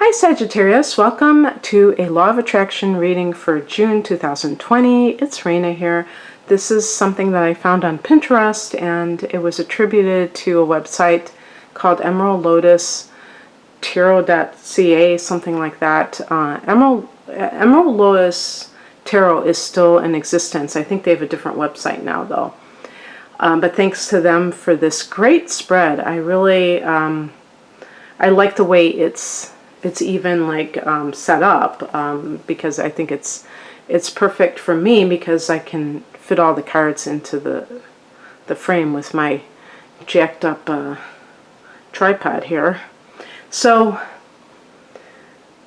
Hi Sagittarius, welcome to a Law of Attraction reading for June 2020. It's Raina here. This is something that I found on Pinterest and it was attributed to a website called Emerald Lotus Tarot.ca, something like that. Emerald Lotus Tarot is still in existence. I think they have a different website now though. But thanks to them for this great spread. I really, I like the way it's even like set up because I think it's perfect for me because I can fit all the cards into the frame with my jacked up tripod here. So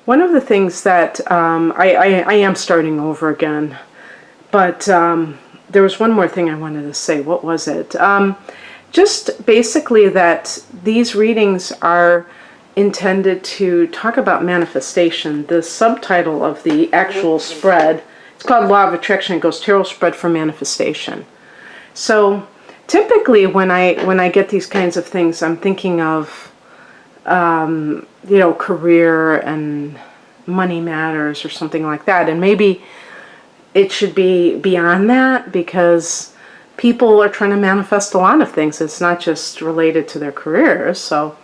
one of the things that I am starting over again, but there was one more thing I wanted to say. What was it? Just basically that these readings are intended to talk about manifestation. The subtitle of the actual spread, it's called Law of Attraction. It goes Tarot Spread for Manifestation. So typically when I get these kinds of things, I'm thinking of career and money matters or something like that. And maybe it should be beyond that because people are trying to manifest a lot of things. It's not just related to their careers. So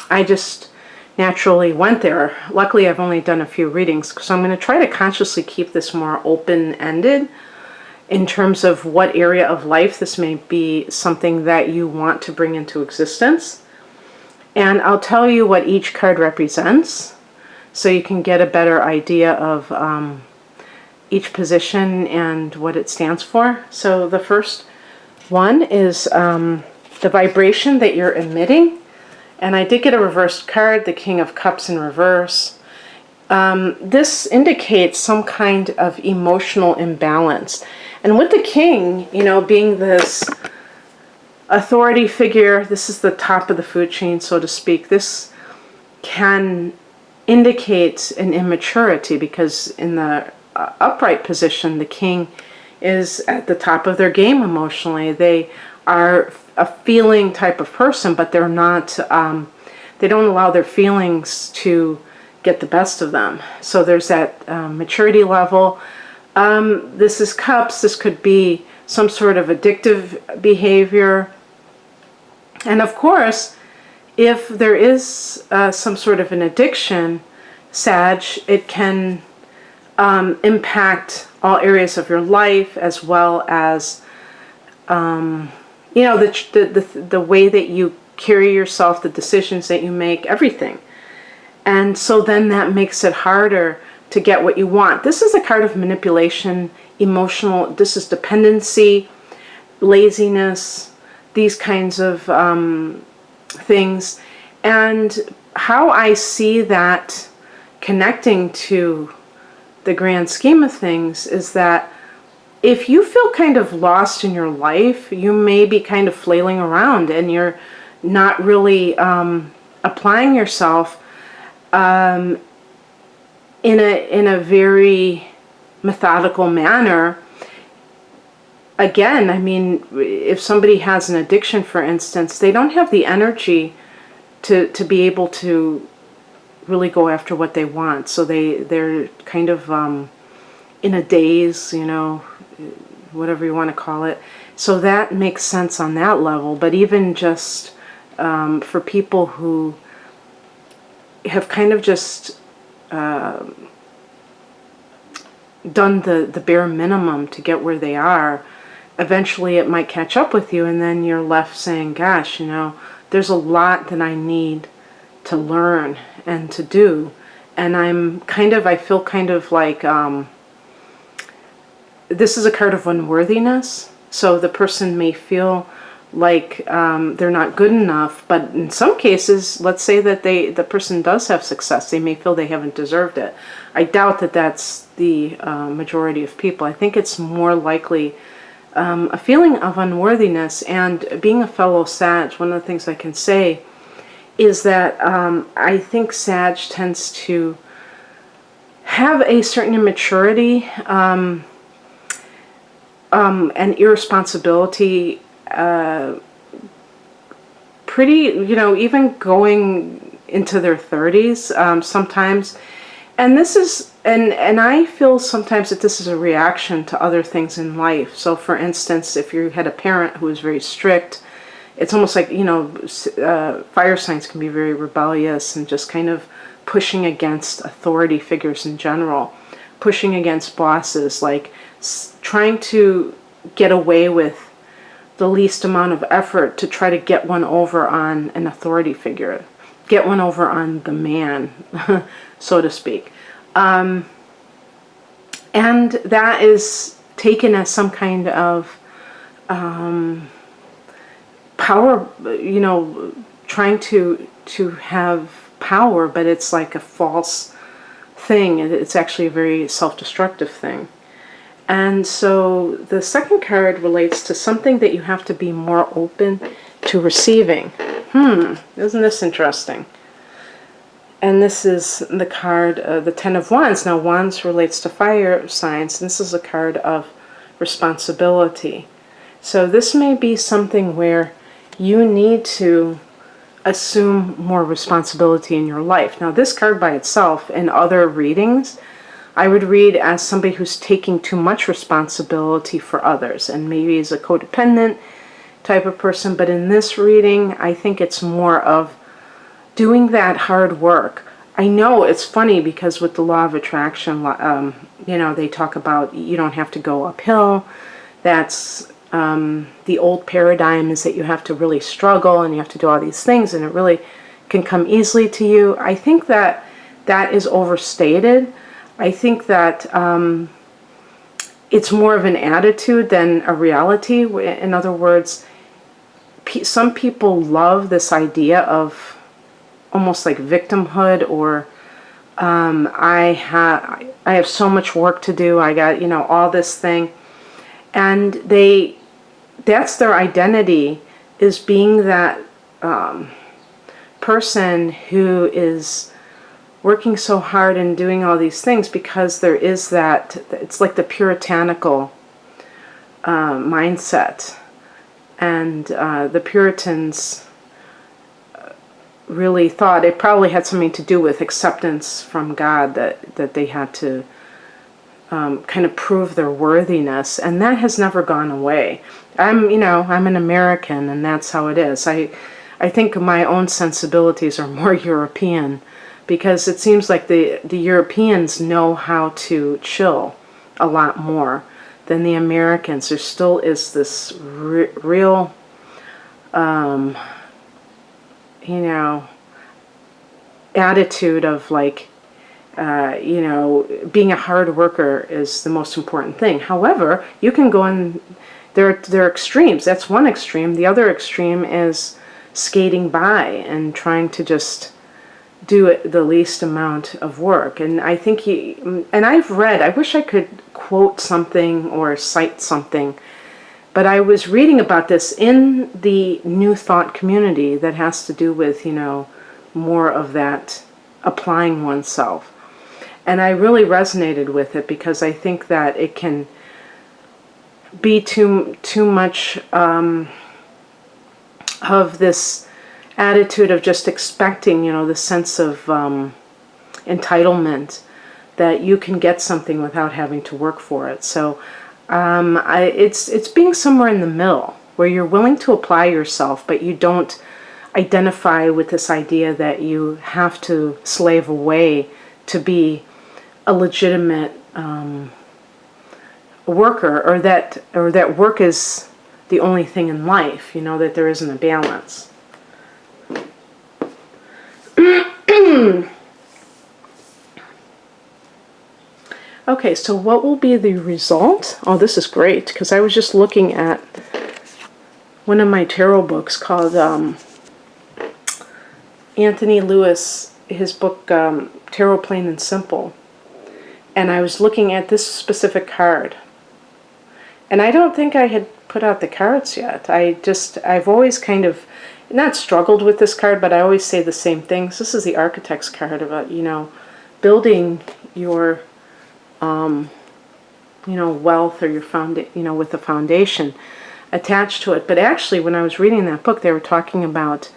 I just naturally went there. Luckily, I've only done a few readings, so I'm going to try to consciously keep this more open-ended in terms of what area of life this may be something that you want to bring into existence. And I'll tell you what each card represents so you can get a better idea of each position and what it stands for. So the first one is the vibration that you're emitting. And I did get a reversed card, the King of Cups in reverse. This indicates some kind of emotional imbalance. And with the King, being this authority figure, this is the top of the food chain, so to speak. This can indicate an immaturity because in the upright position, the King is at the top of their game emotionally. They are a feeling type of person, but they're not, they don't allow their feelings to get the best of them. So there's that maturity level. This is cups. This could be some sort of addictive behavior. And of course, if there is some sort of an addiction, Sag, it can impact all areas of your life as well as the way that you carry yourself, the decisions that you make, everything. And so then that makes it harder to get what you want. This is a card of manipulation, emotional, this is dependency, laziness, these kinds of things. And how I see that connecting to the grand scheme of things is that if you feel kind of lost in your life, you may be kind of flailing around and you're not really applying yourself in a very methodical manner. Again, I mean, if somebody has an addiction, for instance, they don't have the energy to be able to really go after what they want. So they're kind of in a daze, whatever you want to call it. So that makes sense on that level. But even just for people who have kind of just done the bare minimum to get where they are, eventually it might catch up with you and then you're left saying, gosh, there's a lot that I need to learn and to do. And I feel kind of like, this is a card of unworthiness. So the person may feel like they're not good enough, but in some cases, let's say that the person does have success, they may feel they haven't deserved it. I doubt that that's the majority of people. I think it's more likely a feeling of unworthiness. And being a fellow Sag, one of the things I can say is that I think Sag tends to have a certain immaturity and irresponsibility, pretty, even going into their 30s sometimes. And this is, and I feel sometimes that this is a reaction to other things in life. So for instance, if you had a parent who was very strict, it's almost like, fire signs can be very rebellious and just kind of pushing against authority figures in general, pushing against bosses, like trying to get away with the least amount of effort to try to get one over on an authority figure, get one over on the man, so to speak. And that is taken as some kind of power, trying to have power, but it's like a false thing. It's actually a very self-destructive thing. And so the second card relates to something that you have to be more open to receiving. Isn't this interesting? And this is the card, the Ten of Wands. Now, Wands relates to fire signs, and this is a card of responsibility. So this may be something where you need to assume more responsibility in your life. Now, this card by itself, in other readings, I would read as somebody who's taking too much responsibility for others, and maybe is a codependent type of person. But in this reading, I think it's more of doing that hard work. I know it's funny because with the law of attraction, they talk about you don't have to go uphill. That's the old paradigm, is that you have to really struggle and you have to do all these things and it really can come easily to you. I think that that is overstated. I think that it's more of an attitude than a reality. In other words, some people love this idea of almost like victimhood, or I have so much work to do. I got, all this thing. And that's their identity, is being that person who is working so hard and doing all these things, because there is that, it's like the puritanical mindset. And the Puritans really thought it probably had something to do with acceptance from God, that they had to kind of prove their worthiness, and that has never gone away. I'm an American, and that's how it is. I think my own sensibilities are more European, because it seems like the Europeans know how to chill a lot more than the Americans. There still is this real attitude of like, being a hard worker is the most important thing. However, you can go in, there are extremes. That's one extreme. The other extreme is skating by and trying to just do the least amount of work. And I think and I've read, I wish I could quote something or cite something, but I was reading about this in the New Thought community that has to do with, more of that applying oneself. And I really resonated with it, because I think that it can be too much of this attitude of just expecting, the sense of entitlement, that you can get something without having to work for it. So it's being somewhere in the middle, where you're willing to apply yourself, but you don't identify with this idea that you have to slave away to be a legitimate worker, or that work is the only thing in life, that there isn't a balance. Okay, so what will be the result? Oh, this is great, because I was just looking at one of my tarot books called Anthony Lewis, his book Tarot Plain and Simple. And I was looking at this specific card. And I don't think I had put out the cards yet. I've always kind of, not struggled with this card, but I always say the same things. This is the Architect's card about, building your, wealth, or your with a foundation attached to it. But actually, when I was reading that book, they were talking about,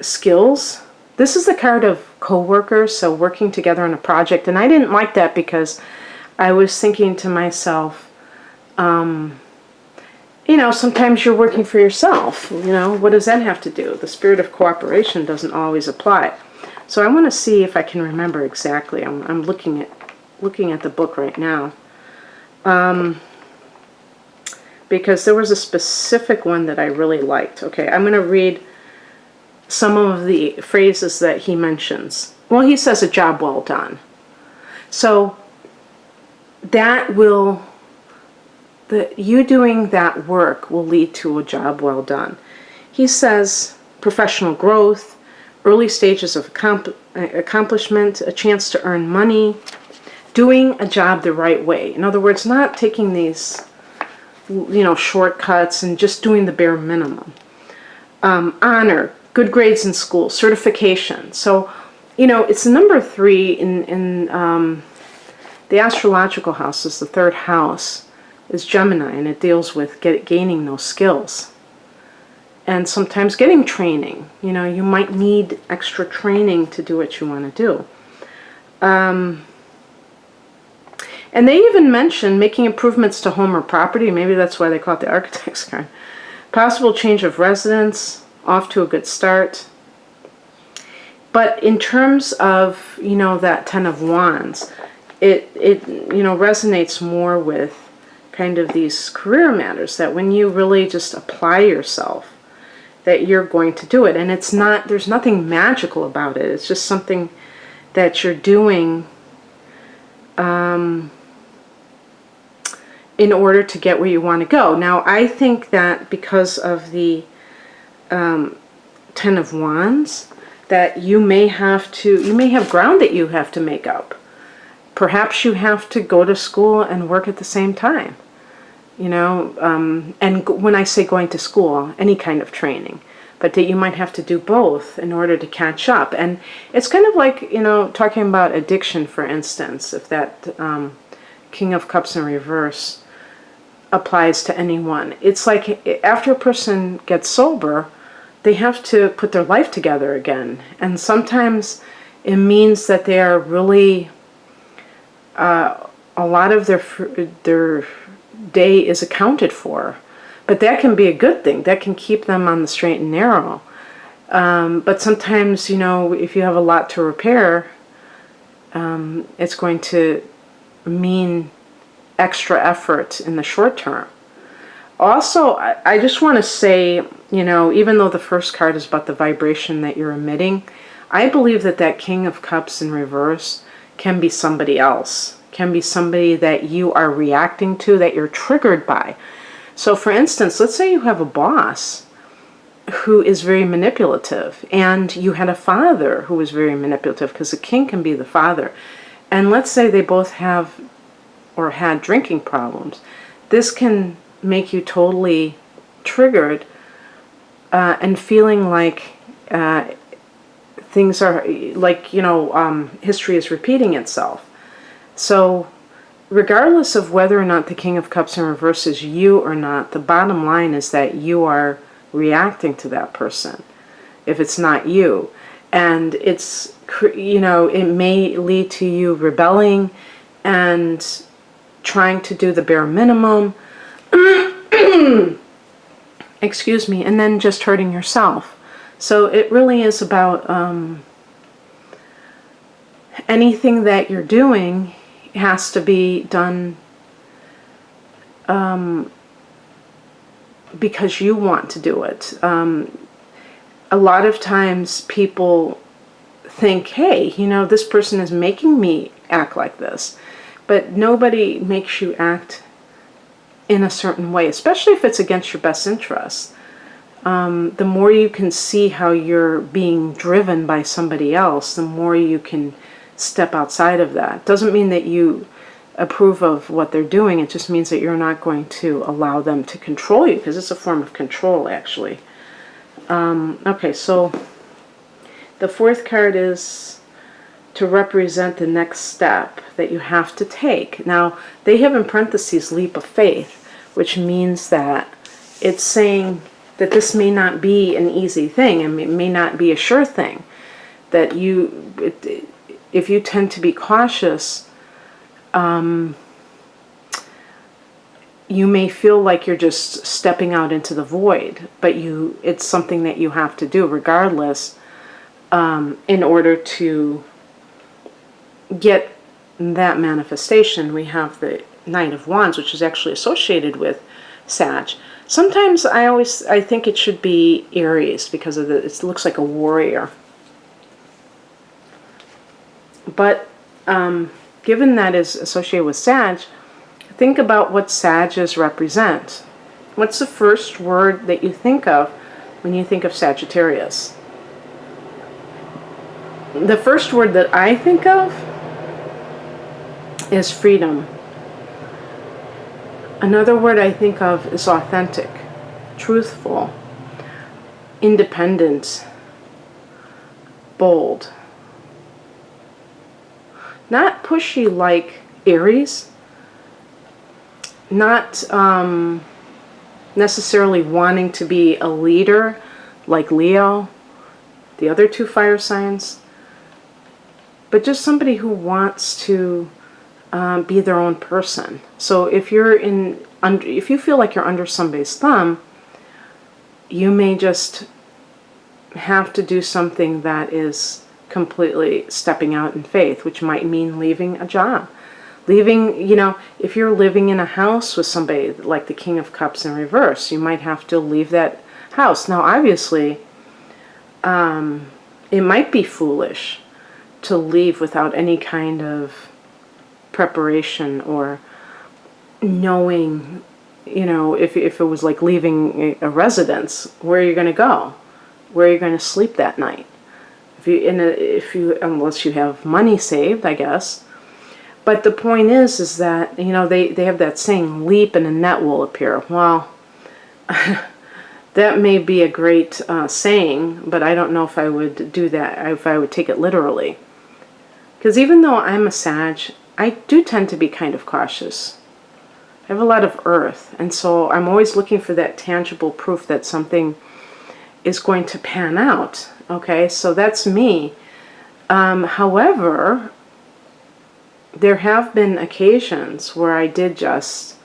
skills. This is the card of co-workers, so working together on a project. And I didn't like that because I was thinking to myself, you know, sometimes you're working for yourself. You know, what does that have to do? The spirit of cooperation doesn't always apply. So I want to see if I can remember exactly. I'm looking at the book right now. Because there was a specific one that I really liked. Okay, I'm going to read some of the phrases that he mentions. Well, he says a job well done. So that will, you doing that work will lead to a job well done. He says professional growth, early stages of accomplishment, a chance to earn money, doing a job the right way. In other words, not taking these, you know, shortcuts and just doing the bare minimum. Honor, good grades in school, certification. So, you know, it's number 3 in the astrological house is the 3rd house, is Gemini, and it deals with gaining those skills. And sometimes getting training. You know, you might need extra training to do what you want to do. And they even mention making improvements to home or property. Maybe that's why they call it the architect's card. Possible change of residence, off to a good start. But in terms of, you know, that 10 of Wands, it you know, resonates more with kind of these career matters, that when you really just apply yourself, that you're going to do it. And it's not, there's nothing magical about it. It's just something that you're doing in order to get where you want to go. Now, I think that because of the 10 of Wands, that you may have ground that you have to make up. Perhaps you have to go to school and work at the same time. You know, and when I say going to school, any kind of training, but that you might have to do both in order to catch up. And it's kind of like, you know, talking about addiction, for instance, if that King of Cups in reverse applies to anyone. It's like after a person gets sober, they have to put their life together again. And sometimes it means that they are really, a lot of their day is accounted for. But that can be a good thing. That can keep them on the straight and narrow. But sometimes, you know, if you have a lot to repair, it's going to mean extra effort in the short term. Also, I just want to say, you know, even though the first card is about the vibration that you're emitting, I believe that that King of Cups in reverse can be somebody else, can be somebody that you are reacting to, that you're triggered by. So for instance, let's say you have a boss who is very manipulative, and you had a father who was very manipulative, because the king can be the father. And let's say they both have or had drinking problems. This can make you totally triggered and feeling like things are like, you know, history is repeating itself. So regardless of whether or not the King of Cups in reverse is you or not, the bottom line is that you are reacting to that person if it's not you. And it's, you know, it may lead to you rebelling and trying to do the bare minimum, excuse me, and then just hurting yourself. So it really is about anything that you're doing has to be done because you want to do it. A lot of times people think, hey, you know, this person is making me act like this. But nobody makes you act in a certain way, especially if it's against your best interests. The more you can see how you're being driven by somebody else, the more you can step outside of that. Doesn't mean that you approve of what they're doing. It just means that you're not going to allow them to control you, because it's a form of control, actually. Okay, so the fourth card is to represent the next step that you have to take. Now, they have in parentheses leap of faith, which means that it's saying that this may not be an easy thing, and it may not be a sure thing. That if you tend to be cautious, you may feel like you're just stepping out into the void, but it's something that you have to do regardless, in order to get that manifestation. We have the Knight of Wands, which is actually associated with Sag. Sometimes I think it should be Aries because of it looks like a warrior. But given that is associated with Sag, think about what Sages represent. What's the first word that you think of when you think of Sagittarius? The first word that I think of is freedom. Another word I think of is authentic, truthful, independent, bold. Not pushy like Aries, not necessarily wanting to be a leader like Leo, the other two fire signs, but just somebody who wants to be their own person. So if if you feel like you're under somebody's thumb, you may just have to do something that is completely stepping out in faith, which might mean leaving a job. Leaving, if you're living in a house with somebody like the King of Cups in reverse, you might have to leave that house. Now, obviously, it might be foolish to leave without any kind of preparation or knowing, if it was like leaving a residence, where are you going to go? Where are you going to sleep that night? Unless you have money saved, I guess. But the point is that, they have that saying, leap and a net will appear. Well, that may be a great saying, but I don't know if I would do that, if I would take it literally. Because even though I'm a Sag, I do tend to be kind of cautious. I have a lot of earth, and so I'm always looking for that tangible proof that something is going to pan out. Okay, so that's me. However, there have been occasions where I did just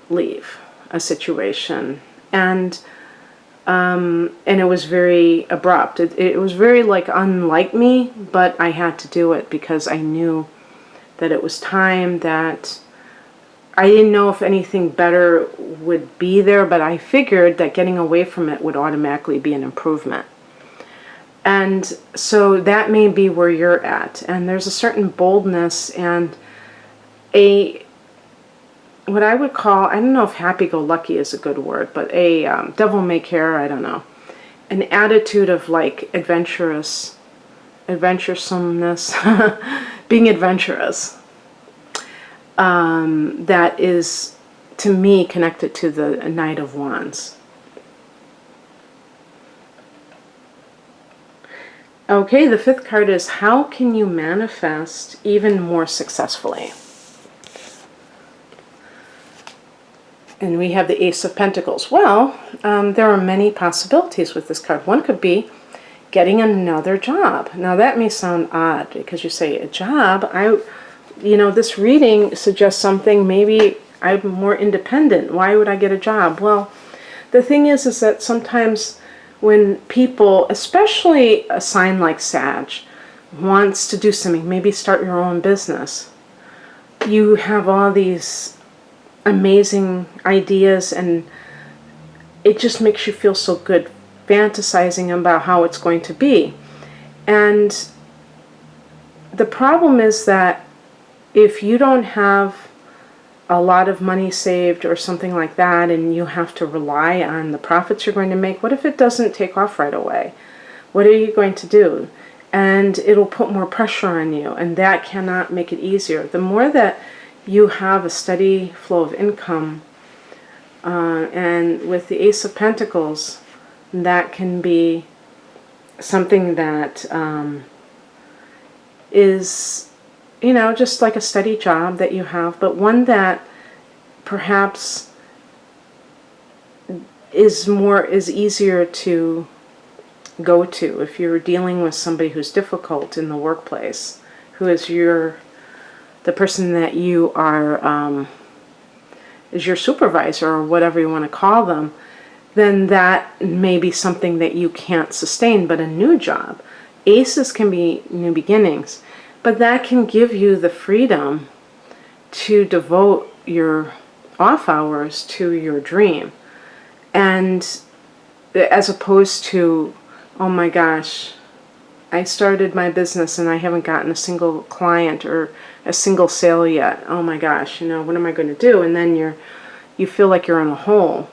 leave a situation, and it was very abrupt. It was very unlike me, but I had to do it because I knew that it was time, that I didn't know if anything better would be there, but I figured that getting away from it would automatically be an improvement. And so that may be where you're at. And there's a certain boldness and what I would call, I don't know if happy-go-lucky is a good word, but a devil-may-care, I don't know. An attitude of adventurousness, being adventurous. That is, to me, connected to the Knight of Wands. Okay, the fifth card is, how can you manifest even more successfully? And we have the Ace of Pentacles. Well, there are many possibilities with this card. One could be getting another job. Now, that may sound odd because you say, a job? This reading suggests something, maybe I'm more independent. Why would I get a job? Well, the thing is that sometimes when people, especially a sign like Sag, wants to do something, maybe start your own business, you have all these amazing ideas and it just makes you feel so good fantasizing about how it's going to be. And the problem is that if you don't have a lot of money saved or something like that, and you have to rely on the profits you're going to make, what if it doesn't take off right away? What are you going to do? And it'll put more pressure on you, and that cannot make it easier. The more that you have a steady flow of income, and with the Ace of Pentacles, that can be something that is, just like a steady job that you have, but one that perhaps is easier to go to if you're dealing with somebody who's difficult in the workplace, who is the person that you are is your supervisor or whatever you want to call them. Then that may be something that you can't sustain. But a new job, aces can be new beginnings, but that can give you the freedom to devote your off hours to your dream. And as opposed to, oh my gosh, I started my business and I haven't gotten a single client or a single sale yet. Oh my gosh, what am I going to do? And then you feel like you're in a hole.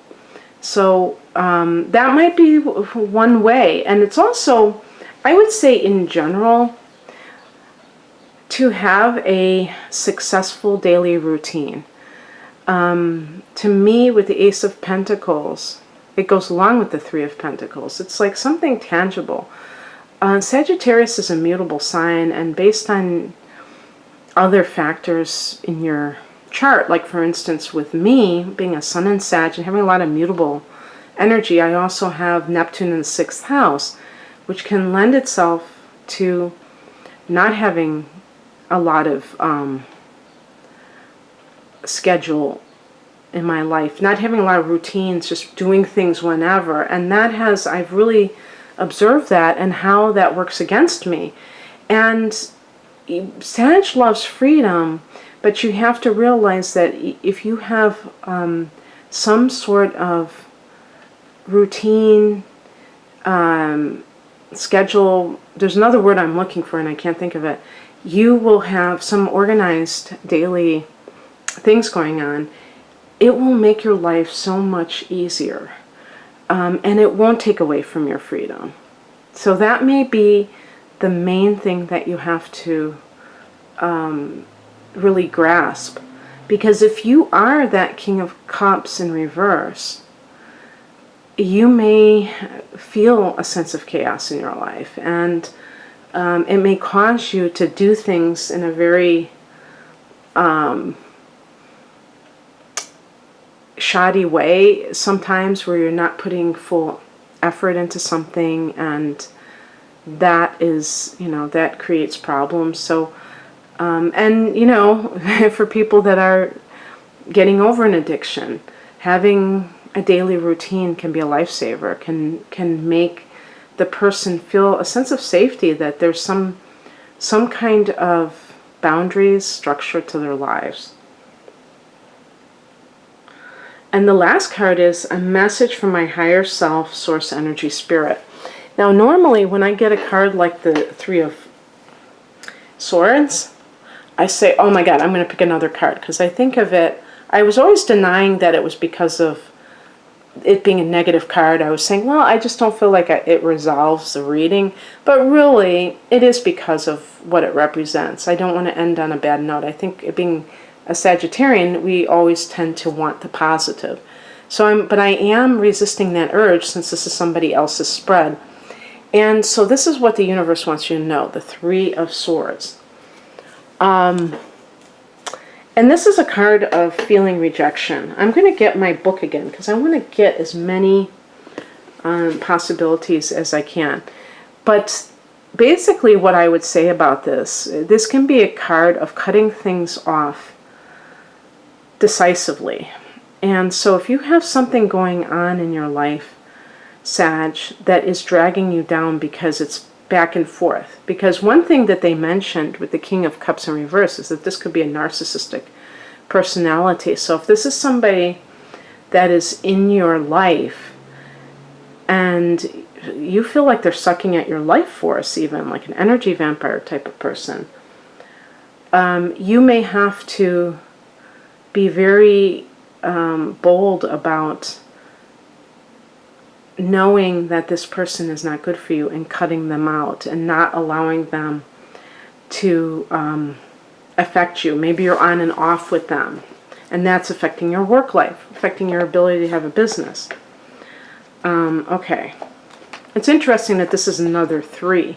So that might be one way. And it's also, I would say in general, to have a successful daily routine. To me, with the Ace of Pentacles, it goes along with the Three of Pentacles. It's like something tangible. Sagittarius is a mutable sign, and based on other factors in your chart, like for instance with me being a Sun in Sag and having a lot of mutable energy, I also have Neptune in the 6th house, which can lend itself to not having a lot of schedule in my life, not having a lot of routines, just doing things whenever. And I've really observed that and how that works against me. And Sag loves freedom, but you have to realize that if you have some sort of routine, schedule, there's another word I'm looking for and I can't think of it, you will have some organized daily things going on. It will make your life so much easier, and it won't take away from your freedom. So that may be the main thing that you have to really grasp, because if you are that King of Cups in reverse, you may feel a sense of chaos in your life, and it may cause you to do things in a very shoddy way sometimes, where you're not putting full effort into something, and that is, that creates problems. So and for people that are getting over an addiction, having a daily routine can be a lifesaver, can make the person feel a sense of safety, that there's some kind of boundaries, structure to their lives. And the last card is a message from my higher self, source energy, spirit. Now, normally when I get a card like the Three of Swords, I say, oh my God, I'm going to pick another card, because I think of it, I was always denying that it was because of it being a negative card. I was saying, well, I just don't feel like it resolves the reading. But really, it is because of what it represents. I don't want to end on a bad note. I think it being a Sagittarian, we always tend to want the positive. But I am resisting that urge, since this is somebody else's spread. And so this is what the universe wants you to know, the Three of Swords. And this is a card of feeling rejection. I'm going to get my book again, because I want to get as many possibilities as I can. But basically what I would say about this can be a card of cutting things off decisively. And so if you have something going on in your life, Sag, that is dragging you down because it's back and forth. Because one thing that they mentioned with the King of Cups in reverse is that this could be a narcissistic personality. So if this is somebody that is in your life and you feel like they're sucking at your life force, even like an energy vampire type of person, you may have to be very bold about knowing that this person is not good for you and cutting them out and not allowing them to affect you. Maybe you're on and off with them, and that's affecting your work life, affecting your ability to have a business. Okay. It's interesting that this is another 3,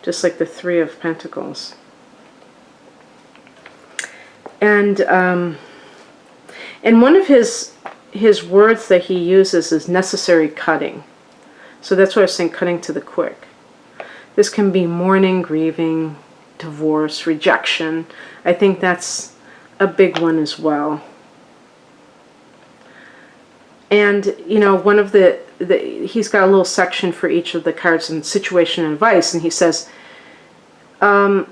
just like the Three of Pentacles. And one of his his words that he uses is necessary cutting. So that's why I was saying cutting to the quick. This can be mourning, grieving, divorce, rejection. I think that's a big one as well. And, you know, one of he's got a little section for each of the cards in situation and advice, and he says, the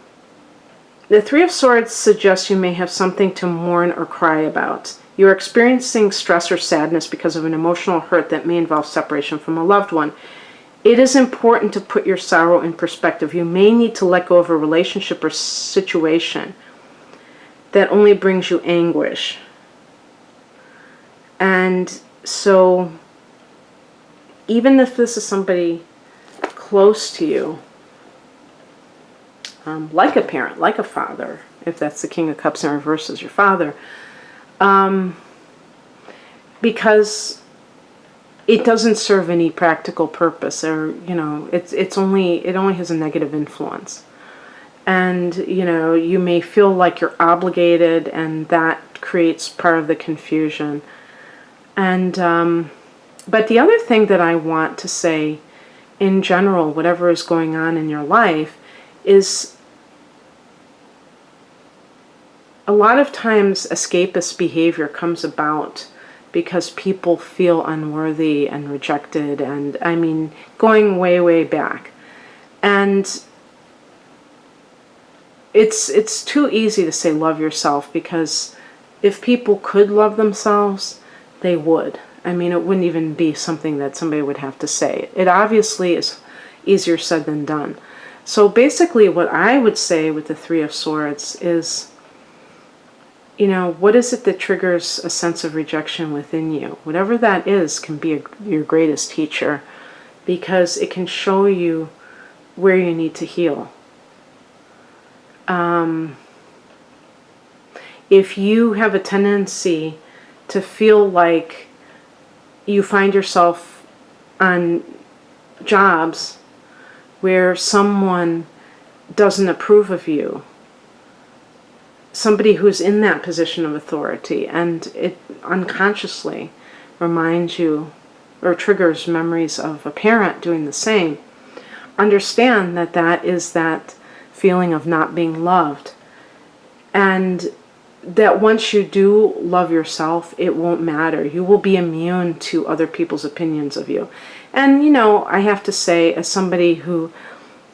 Three of Swords suggests you may have something to mourn or cry about. You are experiencing stress or sadness because of an emotional hurt that may involve separation from a loved one. It is important to put your sorrow in perspective. You may need to let go of a relationship or situation that only brings you anguish. And so, even if this is somebody close to you, like a parent, like a father, if that's the King of Cups in reverse is your father, because it doesn't serve any practical purpose, or, you know, it only has a negative influence. And, you know, you may feel like you're obligated, and that creates part of the confusion. And, but the other thing that I want to say in general, whatever is going on in your life, is a lot of times escapist behavior comes about because people feel unworthy and rejected, and I mean, going way, way back. And it's too easy to say love yourself, because if people could love themselves, they would. I mean, it wouldn't even be something that somebody would have to say. It obviously is easier said than done. So basically what I would say with the Three of Swords is, you know, what is it that triggers a sense of rejection within you? Whatever that is can be your greatest teacher, because it can show you where you need to heal. If you have a tendency to feel like you find yourself on jobs where someone doesn't approve of you, somebody who's in that position of authority, and it unconsciously reminds you or triggers memories of a parent doing the same, understand that that is that feeling of not being loved. And that once you do love yourself, it won't matter. You will be immune to other people's opinions of you. And, you know, I have to say, as somebody who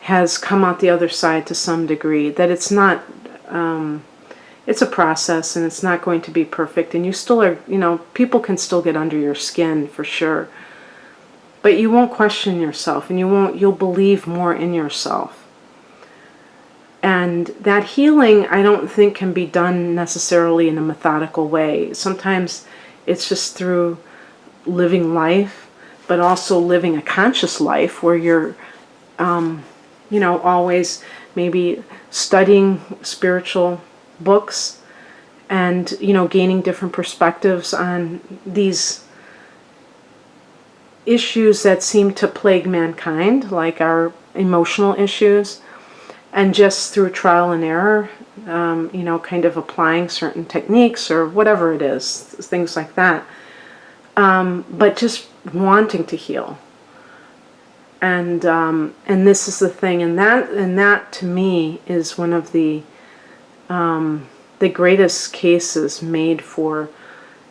has come out the other side to some degree, that it's not, it's a process, and it's not going to be perfect. And you still are, you know, people can still get under your skin for sure. But you won't question yourself, and you'll believe more in yourself. And that healing, I don't think, can be done necessarily in a methodical way. Sometimes it's just through living life, but also living a conscious life where you're, you know, always maybe studying spiritual books and, you know, gaining different perspectives on these issues that seem to plague mankind, like our emotional issues. And just through trial and error, you know, kind of applying certain techniques or whatever it is, things like that. But just wanting to heal. And this is the thing, and that to me is one of the greatest cases made for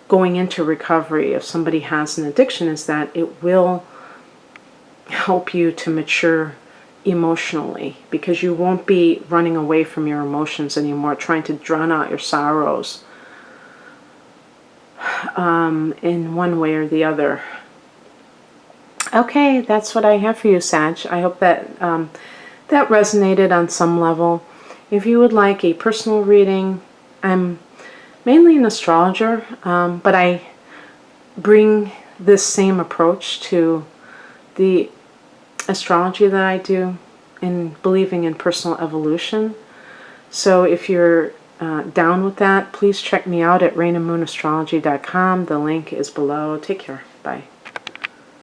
going into recovery. If somebody has an addiction, is that it will help you to mature emotionally, because you won't be running away from your emotions anymore, trying to drown out your sorrows in one way or the other. Okay, that's what I have for you, Sag. I hope that that resonated on some level. If you would like a personal reading, I'm mainly an astrologer, but I bring this same approach to the astrology that I do in believing in personal evolution. So if you're down with that, please check me out at rainandmoonastrology.com. The link is below. Take care. Bye.